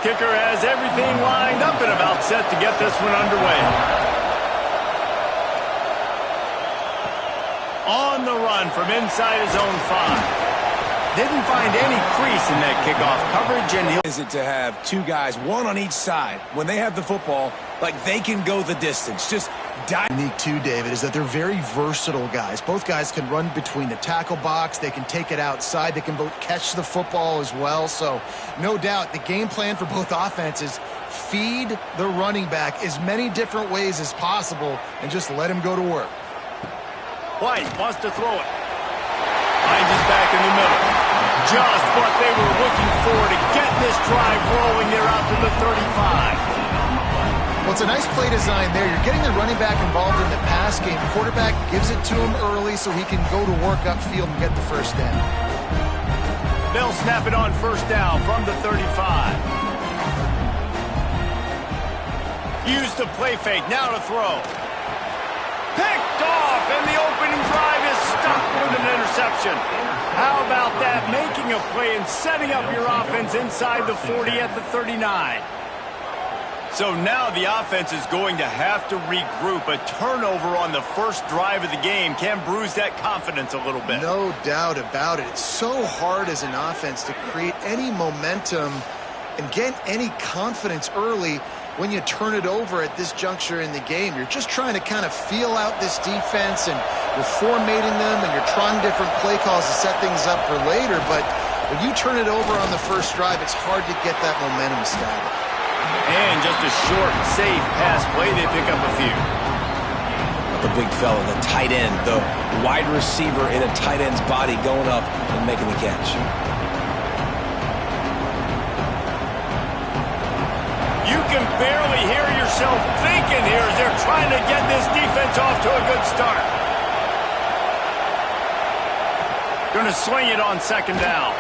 Kicker has everything lined up and about set to get this one underway. On the run from inside his own 5. Didn't find any crease in that kickoff coverage, and he'll... Is it to have two guys, one on each side, when they have the football, like they can go the distance, just dive. Unique too, David, is that they're very versatile guys. Both guys can run between the tackle box. They can take it outside. They can both catch the football as well. So, no doubt, the game plan for both offenses, feed the running back as many different ways as possible and just let him go to work. White wants to throw it. Finds his back in the middle. Just what they were looking for to get this drive rolling. They're out to the 35. Well, it's a nice play design there. You're getting the running back involved in the pass game. Quarterback gives it to him early so he can go to work upfield and get the first down. They'll snap it on first down from the 35. Use the play fake. Now to throw. Picked off, and the opening drive is stopped with an interception. How about that? Making a play and setting up your offense inside the 40 at the 39. So now the offense is going to have to regroup. A turnover on the first drive of the game can bruise that confidence a little bit. No doubt about it. It's so hard as an offense to create any momentum and get any confidence early when you turn it over at this juncture in the game. You're just trying to kind of feel out this defense, and you're formatting them, and you're trying different play calls to set things up for later. But when you turn it over on the first drive, it's hard to get that momentum established. And just a short, safe pass play, they pick up a few. The big fella, the tight end, the wide receiver in a tight end's body going up and making the catch. You can barely hear yourself thinking here as they're trying to get this defense off to a good start. Going to swing it on second down.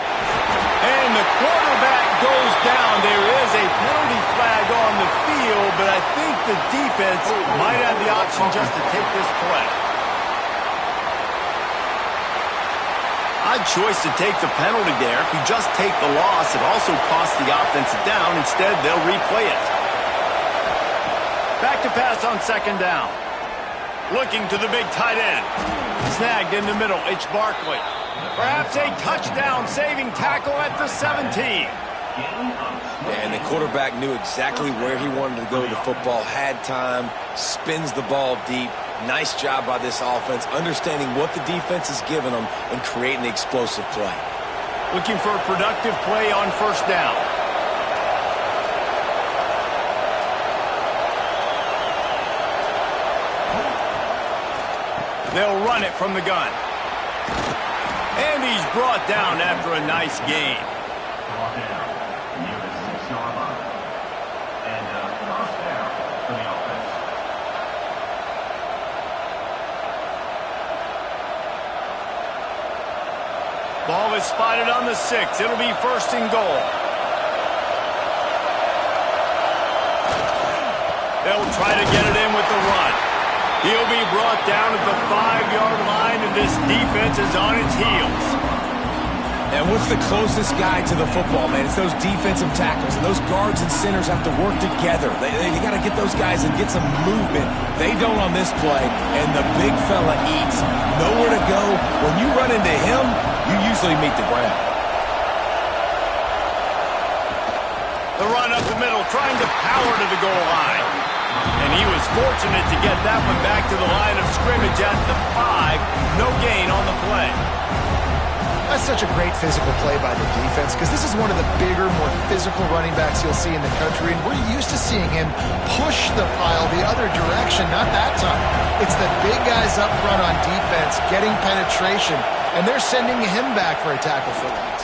And the quarterback goes down. There is a penalty flag on the field, but I think the defense might have the option just to take this play. Odd choice to take the penalty there. If you just take the loss, it also costs the offense a down. Instead, they'll replay it. Back to pass on second down. Looking to the big tight end. Snagged in the middle. It's Barkley. Perhaps a touchdown-saving tackle at the 17. And the quarterback knew exactly where he wanted to go with the football, had time, spins the ball deep. Nice job by this offense, understanding what the defense is giving them and creating the explosive play. Looking for a productive play on first down. They'll run it from the gun. And he's brought down after a nice gain. Ball is spotted on the 6. It'll be first and goal. They'll try to get it in with the run. He'll be brought down at the 5-yard line, and this defense is on its heels. And what's the closest guy to the football, man? It's those defensive tackles, and those guards and centers have to work together. They got to get those guys and get some movement. They don't on this play, and the big fella eats. Nowhere to go. When you run into him, you usually meet the ground. The run up the middle, trying to power to the goal line. And he was fortunate to get that one back to the line of scrimmage at the 5. No gain on the play. That's such a great physical play by the defense, because this is one of the bigger, more physical running backs you'll see in the country, and we're used to seeing him push the pile the other direction. Not that time. It's the big guys up front on defense getting penetration And they're sending him back for a tackle for that.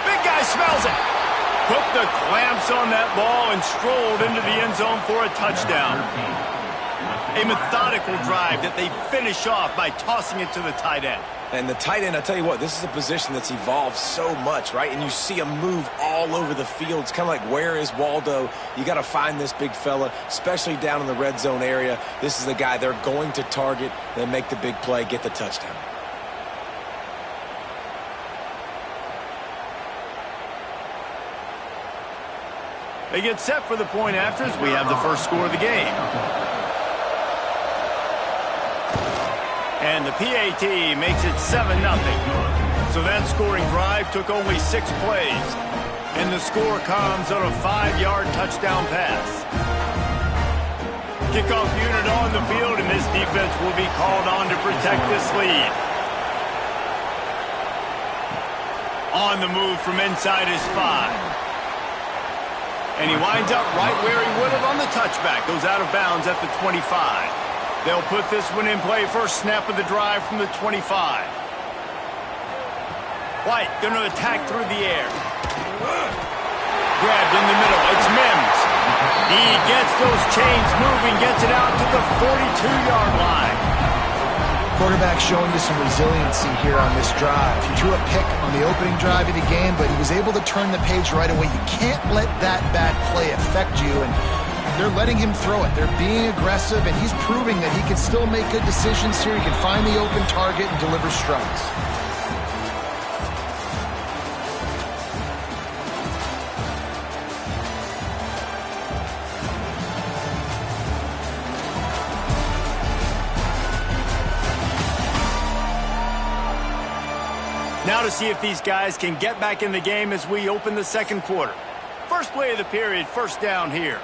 Big guy smells it. Put the clamps on that ball and strolled into the end zone for a touchdown. A methodical drive that they finish off by tossing it to the tight end. And the tight end, I tell you what, this is a position that's evolved so much, right? And you see him move all over the field. It's kind of like, where is Waldo? You got to find this big fella, especially down in the red zone area. This is the guy they're going to target, then make the big play, get the touchdown. They get set for the point after as we have the first score of the game. And the PAT makes it 7-0. So that scoring drive took only 6 plays. And the score comes on a 5-yard touchdown pass. Kickoff unit on the field, and this defense will be called on to protect this lead. On the move from inside his 5. And he winds up right where he would have on the touchback. Goes out of bounds at the 25. They'll put this one in play first snap of the drive from the 25. White going to attack through the air. Grabbed in the middle. It's Mims. He gets those chains moving, gets it out to the 42-yard line. Quarterback showing you some resiliency here on this drive. He drew a pick on the opening drive of the game, but he was able to turn the page right away. You can't let that bad play affect you, and they're letting him throw it. They're being aggressive, and he's proving that he can still make good decisions here. He can find the open target and deliver strikes. Now to see if these guys can get back in the game as we open the second quarter. First play of the period, first down here.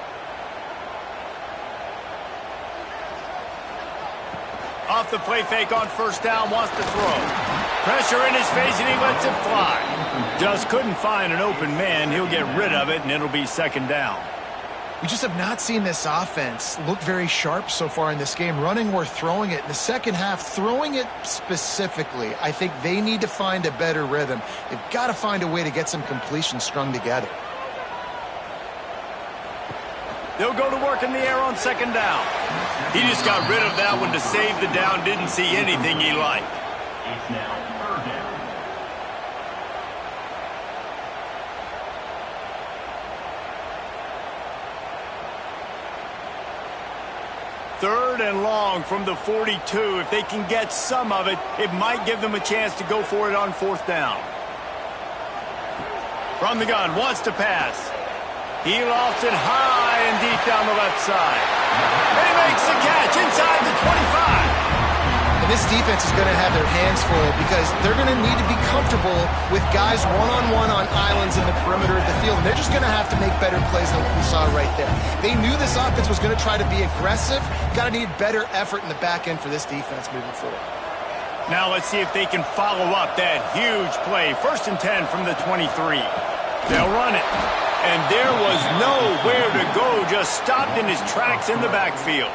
Off the play fake on first down, wants to throw. Pressure in his face and he lets it fly. Just couldn't find an open man. He'll get rid of it and it'll be second down. We just have not seen this offense look very sharp so far in this game, running or throwing it. In the second half, throwing it specifically, I think they need to find a better rhythm. They've got to find a way to get some completions strung together. They'll go to work in the air on second down. He just got rid of that one to save the down, didn't see anything he liked. It's now third down. Third and long from the 42. If they can get some of it, it might give them a chance to go for it on fourth down. From the gun, wants to pass. He lofts it high and deep down the left side. And he makes the catch inside the 25. And this defense is going to have their hands full because they're going to need to be comfortable with guys one-on-one on islands in the perimeter of the field. And they're just going to have to make better plays than what we saw right there. They knew this offense was going to try to be aggressive. Got to need better effort in the back end for this defense moving forward. Now let's see if they can follow up that huge play. First and 10 from the 23. They'll run it. And there was nowhere to go, just stopped in his tracks in the backfield.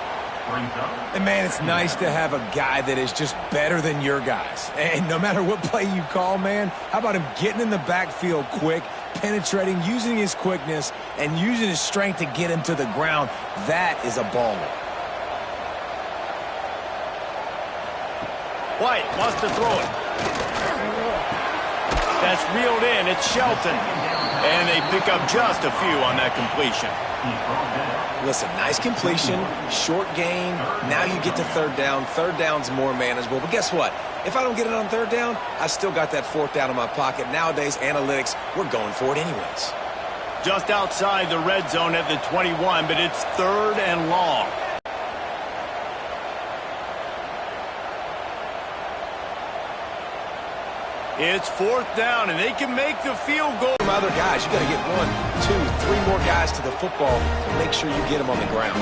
And, man, it's nice to have a guy that is just better than your guys. And no matter what play you call, man, how about him getting in the backfield quick, penetrating, using his quickness, and using his strength to get him to the ground? That is a baller. White wants to throw it. That's reeled in. It's Shelton. And they pick up just a few on that completion. Listen, nice completion, short gain. Now you get to third down. Third down's more manageable. But guess what? If I don't get it on third down, I still got that fourth down in my pocket. Nowadays, analytics, we're going for it anyways. Just outside the red zone at the 21, but it's third and long. It's fourth down, and they can make the field goal. From other guys, you got to get 1, 2, 3 more guys to the football and make sure you get them on the ground.